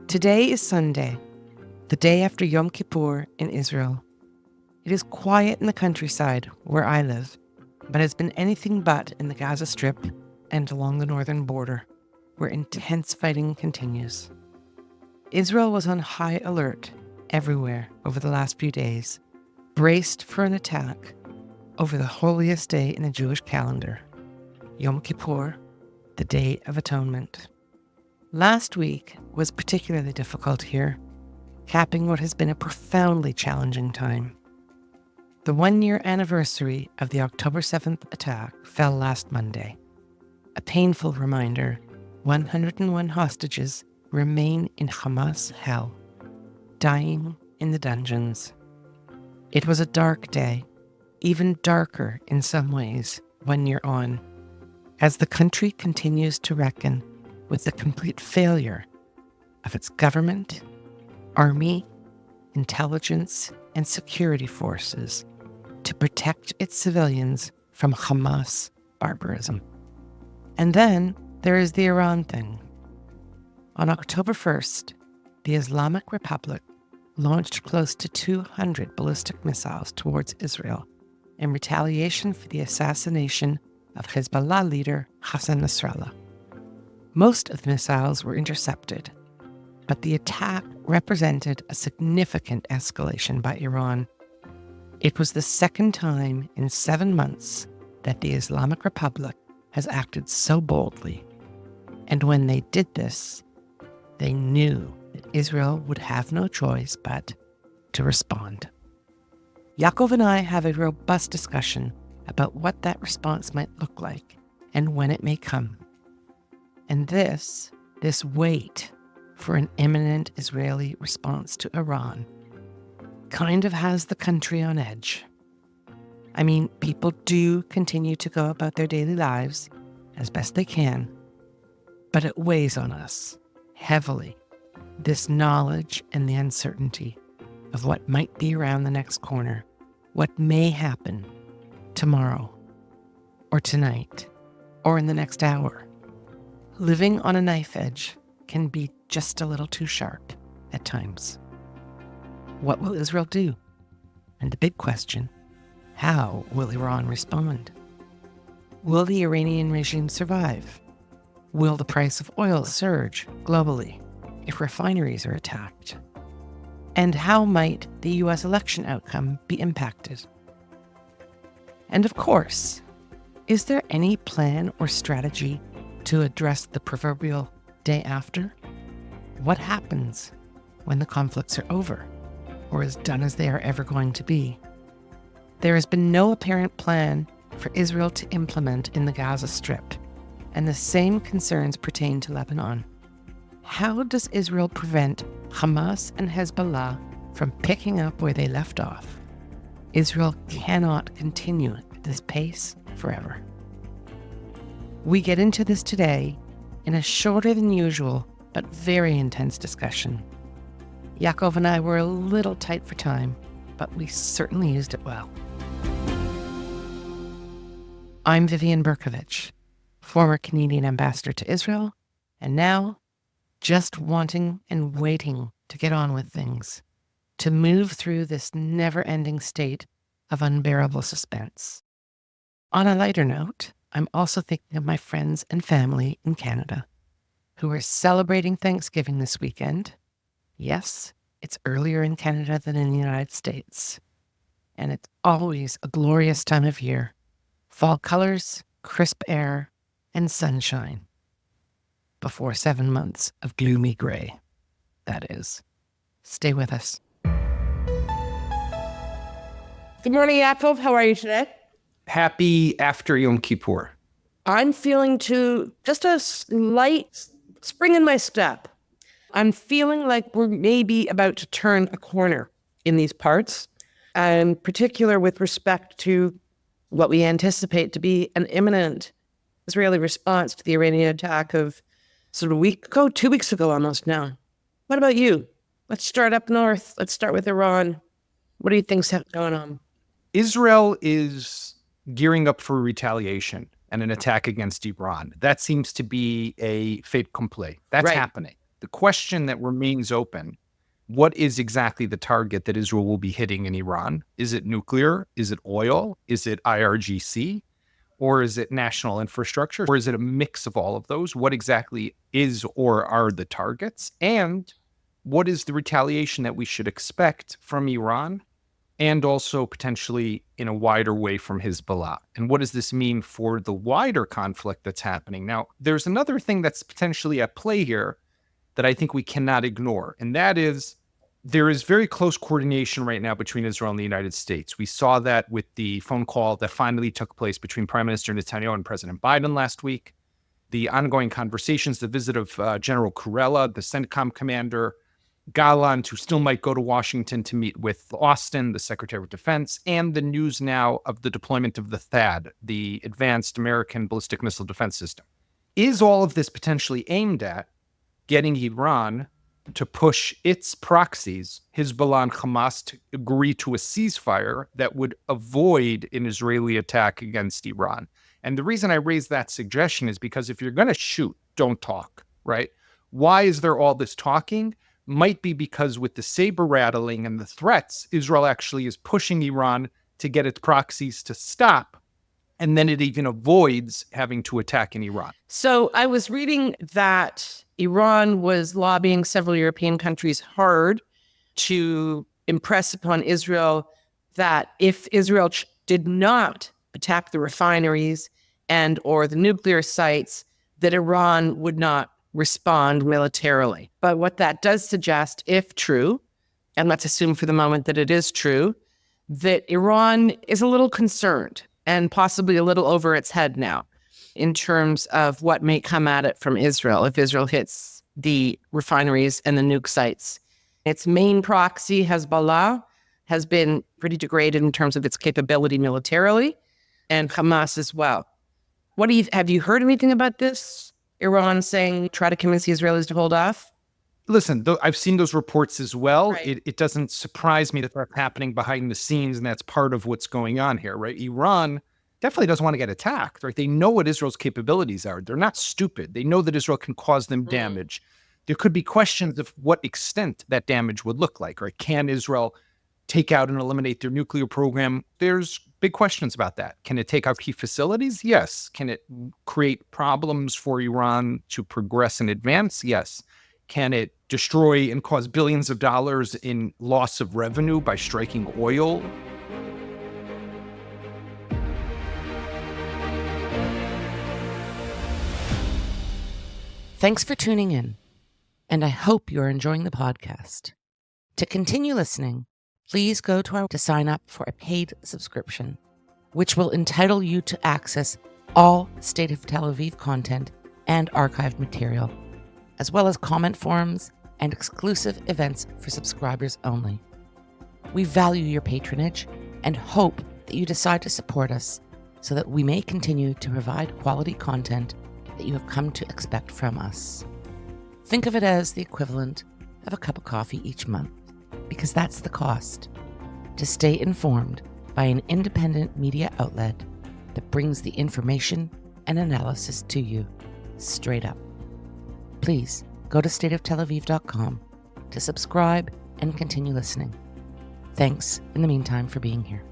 Today is Sunday, the day after Yom Kippur in Israel. It is quiet in the countryside where I live, but has been anything but in the Gaza Strip and along the northern border, where intense fighting continues. Israel was on high alert everywhere over the last few days, braced for an attack over the holiest day in the Jewish calendar, Yom Kippur, the Day of Atonement. Last week was particularly difficult here, capping what has been a profoundly challenging time. The one-year anniversary of the October 7th attack fell last Monday. A painful reminder, 101 hostages remain in Hamas hell, dying in the dungeons. It was a dark day, even darker in some ways 1 year on, as the country continues to reckon with the complete failure of its government, army, intelligence, and security forces to protect its civilians from Hamas barbarism. And then there is the Iran thing. On October 1st, the Islamic Republic launched close to 200 ballistic missiles towards Israel in retaliation for the assassination of Hezbollah leader Hassan Nasrallah. Most of the missiles were intercepted, but the attack represented a significant escalation by Iran. It was the second time in 7 months that the Islamic Republic has acted so boldly. And when they did this, they knew that Israel would have no choice but to respond. Yaakov and I have a robust discussion about what that response might look like and when it may come. And this wait for an imminent Israeli response to Iran kind of has the country on edge. I mean, people do continue to go about their daily lives as best they can, but it weighs on us heavily, this knowledge and the uncertainty of what might be around the next corner, what may happen tomorrow or tonight or in the next hour. Living on a knife edge can be just a little too sharp at times. What will Israel do? And the big question, how will Iran respond? Will the Iranian regime survive? Will the price of oil surge globally if refineries are attacked? And how might the US election outcome be impacted? And of course, is there any plan or strategy to address the proverbial day after? What happens when the conflicts are over, or as done as they are ever going to be? There has been no apparent plan for Israel to implement in the Gaza Strip, and the same concerns pertain to Lebanon. How does Israel prevent Hamas and Hezbollah from picking up where they left off? Israel cannot continue at this pace forever. We get into this today in a shorter than usual but very intense discussion. Yaakov and I were a little tight for time, but we certainly used it well. I'm Vivian Berkovich, former Canadian ambassador to Israel, and now just wanting and waiting to get on with things, to move through this never-ending state of unbearable suspense. On a lighter note, I'm also thinking of my friends and family in Canada who are celebrating Thanksgiving this weekend. Yes, it's earlier in Canada than in the United States, and it's always a glorious time of year. Fall colors, crisp air, and sunshine. Before 7 months of gloomy gray, that is. Stay with us. Good morning, Yaakov. How are you today? Happy after Yom Kippur. I'm feeling just a slight spring in my step. I'm feeling like we're maybe about to turn a corner in these parts, and in particular with respect to what we anticipate to be an imminent Israeli response to the Iranian attack of sort of a week ago, 2 weeks ago almost now. What about you? Let's start up north. Let's start with Iran. What do you think's going on? Israel is gearing up for retaliation and an attack against Iran. That seems to be a fait accompli. That's Right. happening. The question that remains open, what is exactly the target that Israel will be hitting in Iran? Is it nuclear? Is it oil? Is it IRGC? Or is it national infrastructure? Or is it a mix of all of those? What exactly is or are the targets? And what is the retaliation that we should expect from Iran and also potentially in a wider way from Hezbollah? And what does this mean for the wider conflict that's happening? Now, there's another thing that's potentially at play here that I think we cannot ignore, and that is there is very close coordination right now between Israel and the United States. We saw that with the phone call that finally took place between Prime Minister Netanyahu and President Biden last week, the ongoing conversations, the visit of General Kurella, the CENTCOM commander, Gallant, who still might go to Washington to meet with Austin, the Secretary of Defense, and the news now of the deployment of the THAAD, the Advanced American Ballistic Missile Defense System. Is all of this potentially aimed at getting Iran to push its proxies, Hezbollah and Hamas, to agree to a ceasefire that would avoid an Israeli attack against Iran? And the reason I raise that suggestion is because if you're going to shoot, don't talk, right? Why is there all this talking? Might be because with the saber rattling and the threats, Israel actually is pushing Iran to get its proxies to stop. And then it even avoids having to attack in Iran. So I was reading that Iran was lobbying several European countries hard to impress upon Israel that if Israel did not attack the refineries and or the nuclear sites, that Iran would not respond militarily. But what that does suggest, if true, and let's assume for the moment that it is true, that Iran is a little concerned and possibly a little over its head now in terms of what may come at it from Israel if Israel hits the refineries and the nuke sites. Its main proxy, Hezbollah, has been pretty degraded in terms of its capability militarily, and Hamas as well. Have you heard anything about this? Iran saying, try to convince the Israelis to hold off? Listen, I've seen those reports as well. Right. It doesn't surprise me that that's happening behind the scenes, and that's part of what's going on here, right? Iran definitely doesn't want to get attacked, right? They know what Israel's capabilities are. They're not stupid. They know that Israel can cause them damage. There could be questions of what extent that damage would look like, right? Can Israel take out and eliminate their nuclear program? There's big questions about that. Can it take out key facilities? Yes. Can it create problems for Iran to progress and advance? Yes. Can it destroy and cause billions of dollars in loss of revenue by striking oil? Thanks for tuning in, and I hope you're enjoying the podcast. To continue listening, please go to sign up for a paid subscription, which will entitle you to access all State of Tel Aviv content and archived material, as well as comment forums and exclusive events for subscribers only. We value your patronage and hope that you decide to support us so that we may continue to provide quality content that you have come to expect from us. Think of it as the equivalent of a cup of coffee each month, because that's the cost to stay informed by an independent media outlet that brings the information and analysis to you straight up. Please go to stateoftelaviv.com to subscribe and continue listening. Thanks in the meantime for being here.